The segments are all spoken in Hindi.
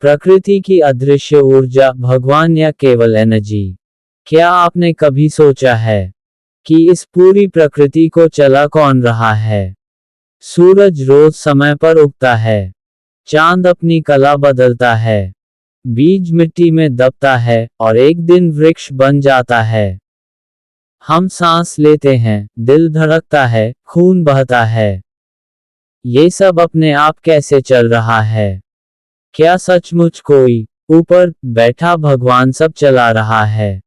प्रकृति की अदृश्य ऊर्जा भगवान या केवल एनर्जी? क्या आपने कभी सोचा है कि इस पूरी प्रकृति को चला कौन रहा है? सूरज रोज समय पर उगता है, चांद अपनी कला बदलता है, बीज मिट्टी में दबता है और एक दिन वृक्ष बन जाता है। हम सांस लेते हैं, दिल धड़कता है, खून बहता है। ये सब अपने आप कैसे चल रहा है? क्या सचमुच कोई ऊपर बैठा भगवान सब चला रहा है,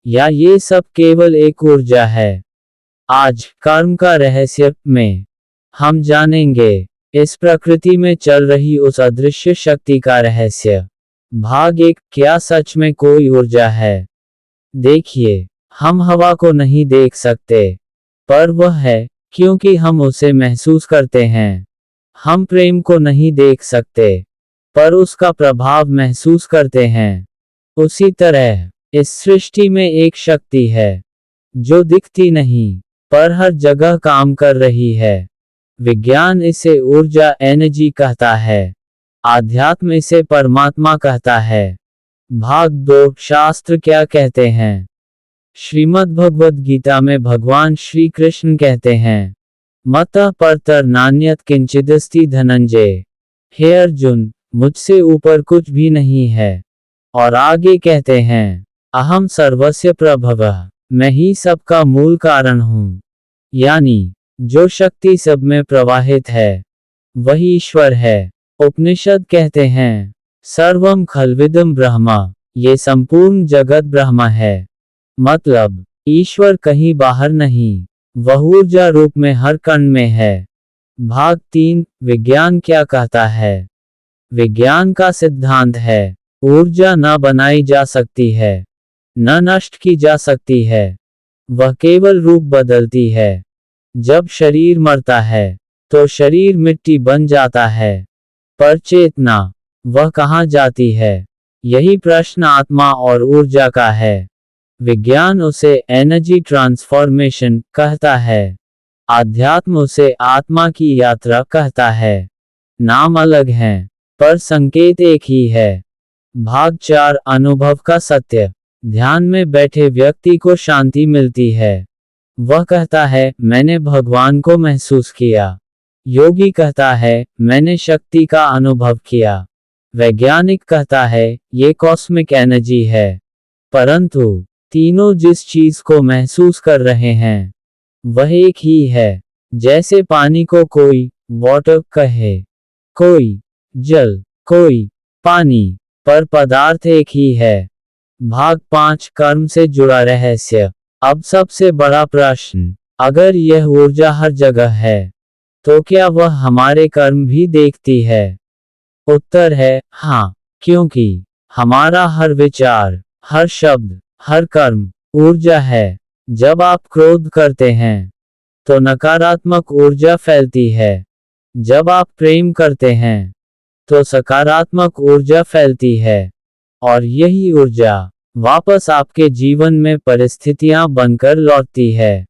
या ये सब केवल एक ऊर्जा है? आज कर्म का रहस्य में हम जानेंगे इस प्रकृति में चल रही उस अदृश्य शक्ति का रहस्य। भाग 1, क्या सच में कोई ऊर्जा है? देखिए, हम हवा को नहीं देख सकते, पर वह है, क्योंकि हम उसे महसूस करते हैं। हम प्रेम को नहीं देख सकते, पर उसका प्रभाव महसूस करते हैं। उसी तरह इस सृष्टि में एक शक्ति है जो दिखती नहीं, पर हर जगह काम कर रही है। विज्ञान इसे ऊर्जा एनर्जी कहता है, आध्यात्म इसे परमात्मा कहता है। भाग 2, शास्त्र क्या कहते हैं? श्रीमद् भगवद गीता में भगवान श्री कृष्ण कहते हैं, मतः परतर नान्यत् किंचिदस्ति धनंजय। हे अर्जुन, मुझसे ऊपर कुछ भी नहीं है। और आगे कहते हैं, अहम सर्वस्य प्रभवः, मैं ही सबका मूल कारण हूँ। यानी जो शक्ति सब में प्रवाहित है वही ईश्वर है। उपनिषद कहते हैं, सर्वम खल्विदम ब्रह्मा, ये संपूर्ण जगत ब्रह्मा है। मतलब ईश्वर कहीं बाहर नहीं, वह ऊर्जा रूप में हर कण में है। भाग 3, विज्ञान क्या कहता है? विज्ञान का सिद्धांत है, ऊर्जा न बनाई जा सकती है, न नष्ट की जा सकती है, वह केवल रूप बदलती है। जब शरीर मरता है तो शरीर मिट्टी बन जाता है, पर चेतना, वह कहाँ जाती है? यही प्रश्न आत्मा और ऊर्जा का है। विज्ञान उसे एनर्जी ट्रांसफॉर्मेशन कहता है, आध्यात्म उसे आत्मा की यात्रा कहता है। नाम अलग हैं, पर संकेत एक ही है। भाग 4, अनुभव का सत्य। ध्यान में बैठे व्यक्ति को शांति मिलती है। वह कहता है, मैंने भगवान को महसूस किया। योगी कहता है, मैंने शक्ति का अनुभव किया। वैज्ञानिक कहता है, ये कॉस्मिक एनर्जी है। परंतु तीनों जिस चीज को महसूस कर रहे हैं वह एक ही है। जैसे पानी को कोई वाटर कहे, कोई जल, कोई पानी, पर पदार्थ एक ही है। भाग 5, कर्म से जुड़ा रहस्य। अब सबसे बड़ा प्रश्न, अगर यह ऊर्जा हर जगह है तो क्या वह हमारे कर्म भी देखती है? उत्तर है हाँ, क्योंकि हमारा हर विचार, हर शब्द, हर कर्म ऊर्जा है। जब आप क्रोध करते हैं तो नकारात्मक ऊर्जा फैलती है। जब आप प्रेम करते हैं तो सकारात्मक ऊर्जा फैलती है, और यही ऊर्जा वापस आपके जीवन में परिस्थितियां बनकर लौटती है।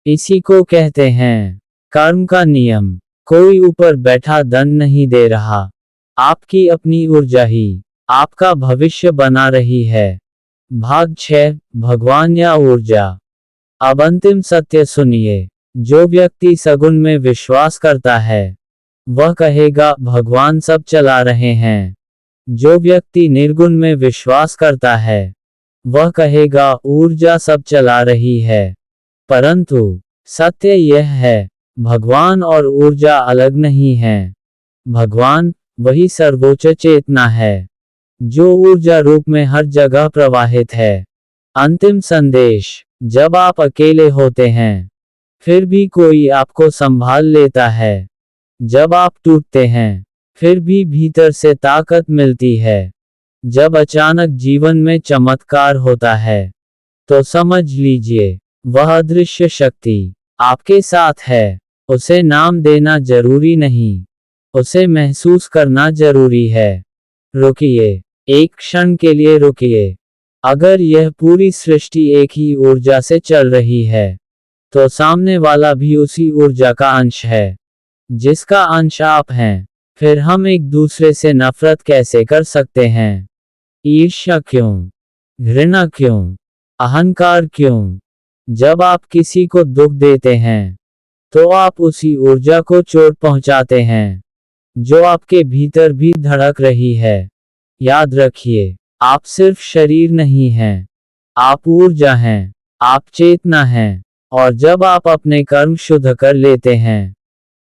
इसी को कहते हैं कर्म का नियम। कोई ऊपर बैठा दंड नहीं दे रहा, आपकी अपनी ऊर्जा ही आपका भविष्य बना रही है। भाग 6, भगवान या ऊर्जा। अब अंतिम सत्य सुनिए, जो व्यक्ति सगुण में विश्वास करता है वह कहेगा भगवान सब चला रहे हैं। जो व्यक्ति निर्गुण में विश्वास करता है वह कहेगा ऊर्जा सब चला रही है। परंतु सत्य यह है, भगवान और ऊर्जा अलग नहीं हैं। भगवान वही सर्वोच्च चेतना है जो ऊर्जा रूप में हर जगह प्रवाहित है। अंतिम संदेश, जब आप अकेले होते हैं फिर भी कोई आपको संभाल लेता है। जब आप टूटते हैं फिर भी भीतर से ताकत मिलती है। जब अचानक जीवन में चमत्कार होता है तो समझ लीजिए वह अदृश्य शक्ति आपके साथ है। उसे नाम देना जरूरी नहीं, उसे महसूस करना जरूरी है। रुकिए, एक क्षण के लिए रुकिए। अगर यह पूरी सृष्टि एक ही ऊर्जा से चल रही है तो सामने वाला भी उसी ऊर्जा का अंश है जिसका अंश आप हैं। फिर हम एक दूसरे से नफरत कैसे कर सकते हैं? ईर्ष्या क्यों? घृणा क्यों? अहंकार क्यों? जब आप किसी को दुख देते हैं, तो आप उसी ऊर्जा को चोट पहुंचाते हैं, जो आपके भीतर भी धड़क रही है। याद रखिए, आप सिर्फ शरीर नहीं हैं। आप ऊर्जा हैं, आप चेतना हैं, और जब आप अपने कर्म शुद्ध कर लेते हैं,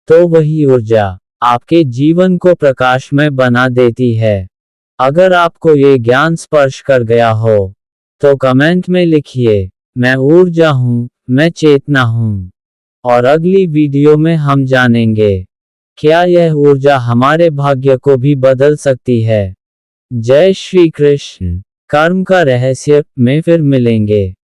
तो वही ऊर्जा आपके जीवन को प्रकाशमय बना देती है। अगर आपको ये ज्ञान स्पर्श कर गया हो, तो कमेंट में लिखिए, मैं ऊर्जा हूँ, मैं चेतना हूँ। और अगली वीडियो में हम जानेंगे, क्या यह ऊर्जा हमारे भाग्य को भी बदल सकती है। जय श्री कृष्ण। कर्म का रहस्य में फिर मिलेंगे।